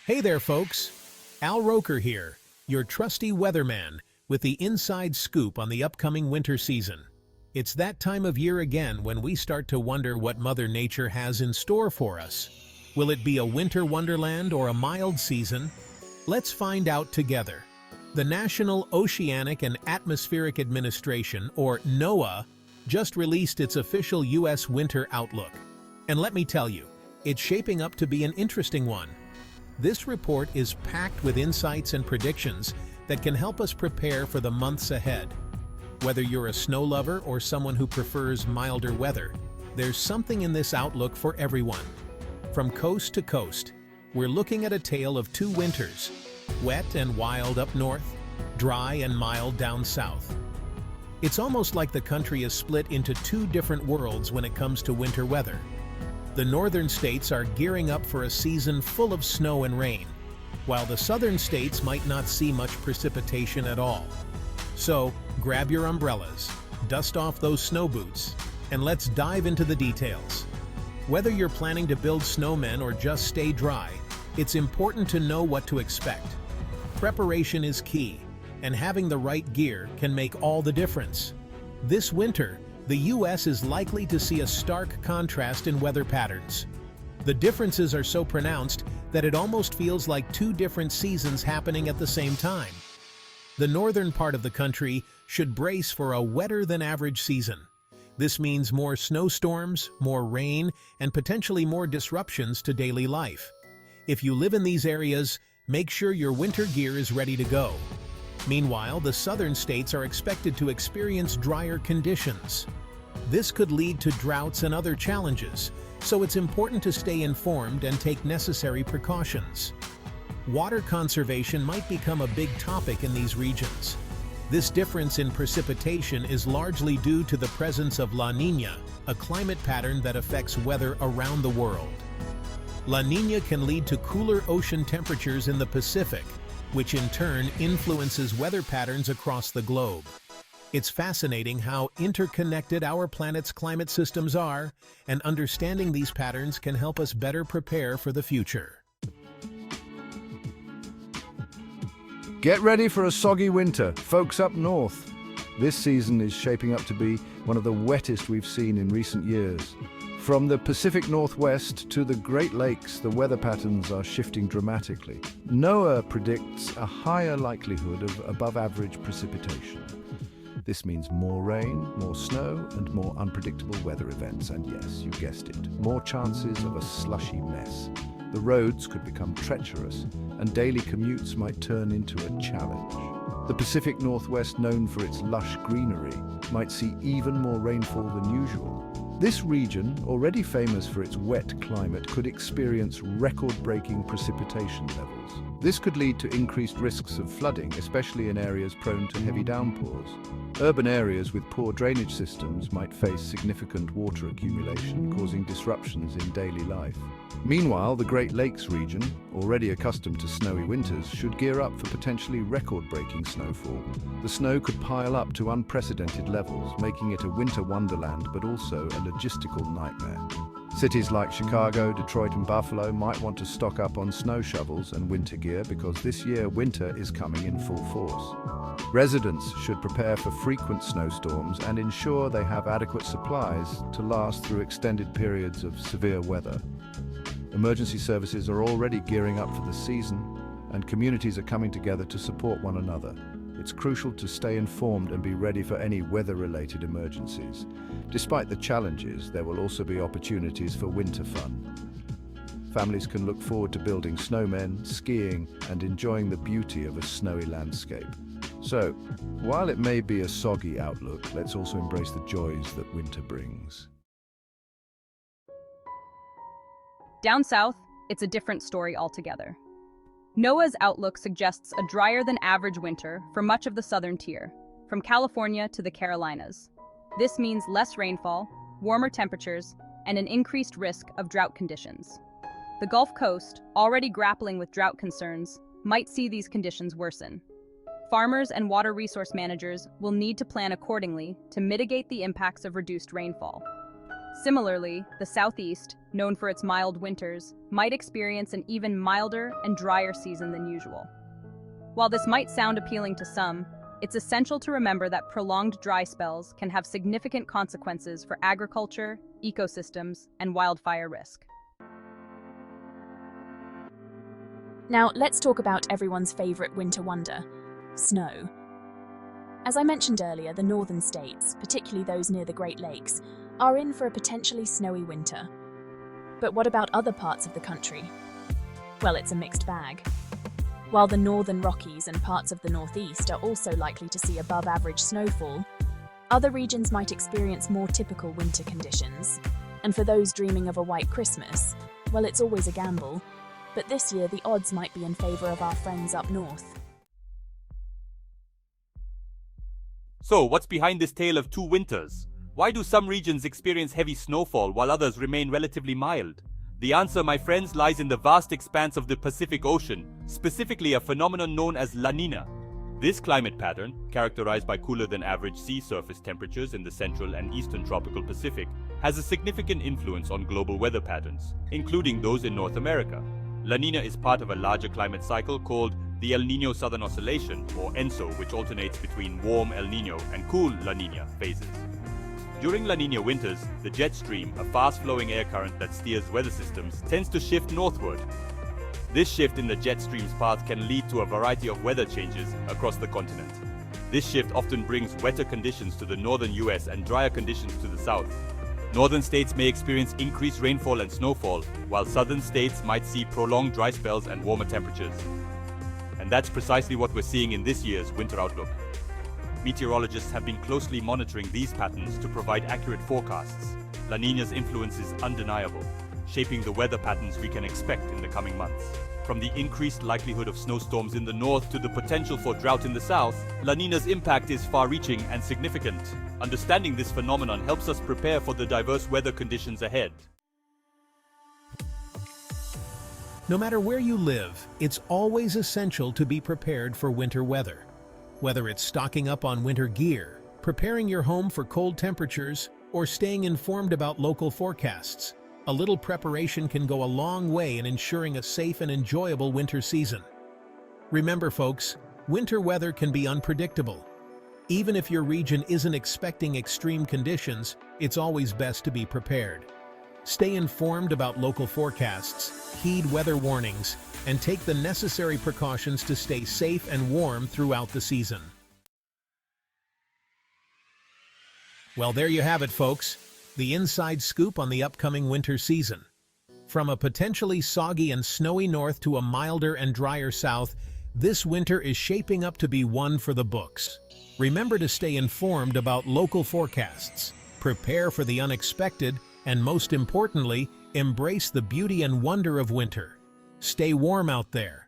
Hey there, folks. Al Roker here, your trusty weatherman with the inside scoop on the upcoming winter season. It's that time of year again when we start to wonder what Mother Nature has in store for us. Will it be a winter wonderland or a mild season? Let's find out together. The National Oceanic and Atmospheric Administration, or NOAA, just released its official U.S. winter outlook. And let me tell you, it's shaping up to be an interesting one. This report is packed with insights and predictions that can help us prepare for the months ahead. Whether you're a snow lover or someone who prefers milder weather, there's something in this outlook for everyone. From coast to coast, we're looking at a tale of two winters, wet and wild up north, dry and mild down south. It's almost like the country is split into two different worlds when it comes to winter weather. The northern states are gearing up for a season full of snow and rain, while the southern states might not see much precipitation at all. So, grab your umbrellas, dust off those snow boots, and let's dive into the details. Whether you're planning to build snowmen or just stay dry, it's important to know what to expect. Preparation is key, and having the right gear can make all the difference. This winter, the U.S. is likely to see a stark contrast in weather patterns. The differences are so pronounced that it almost feels like two different seasons happening at the same time. The northern part of the country should brace for a wetter-than-average season. This means more snowstorms, more rain, and potentially more disruptions to daily life. If you live in these areas, make sure your winter gear is ready to go. Meanwhile, the southern states are expected to experience drier conditions. This could lead to droughts and other challenges, so it's important to stay informed and take necessary precautions. Water conservation might become a big topic in these regions. This difference in precipitation is largely due to the presence of La Niña, a climate pattern that affects weather around the world. La Niña can lead to cooler ocean temperatures in the Pacific, which in turn influences weather patterns across the globe. It's fascinating how interconnected our planet's climate systems are, and understanding these patterns can help us better prepare for the future. Get ready for a soggy winter, folks up north. This season is shaping up to be one of the wettest we've seen in recent years. From the Pacific Northwest to the Great Lakes, the weather patterns are shifting dramatically. NOAA predicts a higher likelihood of above-average precipitation. This means more rain, more snow, and more unpredictable weather events. And yes, you guessed it, more chances of a slushy mess. The roads could become treacherous, and daily commutes might turn into a challenge. The Pacific Northwest, known for its lush greenery, might see even more rainfall than usual. This region, already famous for its wet climate, could experience record-breaking precipitation levels. This could lead to increased risks of flooding, especially in areas prone to heavy downpours. Urban areas with poor drainage systems might face significant water accumulation, causing disruptions in daily life. Meanwhile, the Great Lakes region, already accustomed to snowy winters, should gear up for potentially record-breaking snowfall. The snow could pile up to unprecedented levels, making it a winter wonderland but also a logistical nightmare. Cities like Chicago, Detroit, and Buffalo might want to stock up on snow shovels and winter gear because this year winter is coming in full force. Residents should prepare for frequent snowstorms and ensure they have adequate supplies to last through extended periods of severe weather. Emergency services are already gearing up for the season, and communities are coming together to support one another. It's crucial to stay informed and be ready for any weather-related emergencies. Despite the challenges, there will also be opportunities for winter fun. Families can look forward to building snowmen, skiing, and enjoying the beauty of a snowy landscape. So, while it may be a soggy outlook, let's also embrace the joys that winter brings. Down south, it's a different story altogether. NOAA's outlook suggests a drier-than-average winter for much of the southern tier, from California to the Carolinas. This means less rainfall, warmer temperatures, and an increased risk of drought conditions. The Gulf Coast, already grappling with drought concerns, might see these conditions worsen. Farmers and water resource managers will need to plan accordingly to mitigate the impacts of reduced rainfall. Similarly, the Southeast, known for its mild winters, might experience an even milder and drier season than usual. While this might sound appealing to some, it's essential to remember that prolonged dry spells can have significant consequences for agriculture, ecosystems, and wildfire risk. Now, let's talk about everyone's favorite winter wonder, snow. As I mentioned earlier, the northern states, particularly those near the Great Lakes, are in for a potentially snowy winter. But what about other parts of the country? Well, it's a mixed bag. While the northern Rockies and parts of the Northeast are also likely to see above-average snowfall, other regions might experience more typical winter conditions. And for those dreaming of a white Christmas, well, it's always a gamble, but this year the odds might be in favor of our friends up north. So, what's behind this tale of two winters? Why do some regions experience heavy snowfall while others remain relatively mild? The answer, my friends, lies in the vast expanse of the Pacific Ocean, specifically a phenomenon known as La Niña. This climate pattern, characterized by cooler than average sea surface temperatures in the central and eastern tropical Pacific, has a significant influence on global weather patterns, including those in North America. La Niña is part of a larger climate cycle called the El Niño Southern Oscillation, or ENSO, which alternates between warm El Niño and cool La Niña phases. During La Niña winters, the jet stream, a fast-flowing air current that steers weather systems, tends to shift northward. This shift in the jet stream's path can lead to a variety of weather changes across the continent. This shift often brings wetter conditions to the northern US and drier conditions to the south. Northern states may experience increased rainfall and snowfall, while southern states might see prolonged dry spells and warmer temperatures. And that's precisely what we're seeing in this year's winter outlook. Meteorologists have been closely monitoring these patterns to provide accurate forecasts. La Niña's influence is undeniable, shaping the weather patterns we can expect in the coming months. From the increased likelihood of snowstorms in the north to the potential for drought in the south, La Niña's impact is far-reaching and significant. Understanding this phenomenon helps us prepare for the diverse weather conditions ahead. No matter where you live, it's always essential to be prepared for winter weather. Whether it's stocking up on winter gear, preparing your home for cold temperatures, or staying informed about local forecasts, a little preparation can go a long way in ensuring a safe and enjoyable winter season. Remember, folks, winter weather can be unpredictable. Even if your region isn't expecting extreme conditions, it's always best to be prepared. Stay informed about local forecasts, heed weather warnings, and take the necessary precautions to stay safe and warm throughout the season. Well, there you have it, folks. The inside scoop on the upcoming winter season. From a potentially soggy and snowy north to a milder and drier south, this winter is shaping up to be one for the books. Remember to stay informed about local forecasts, prepare for the unexpected, and most importantly, embrace the beauty and wonder of winter. Stay warm out there.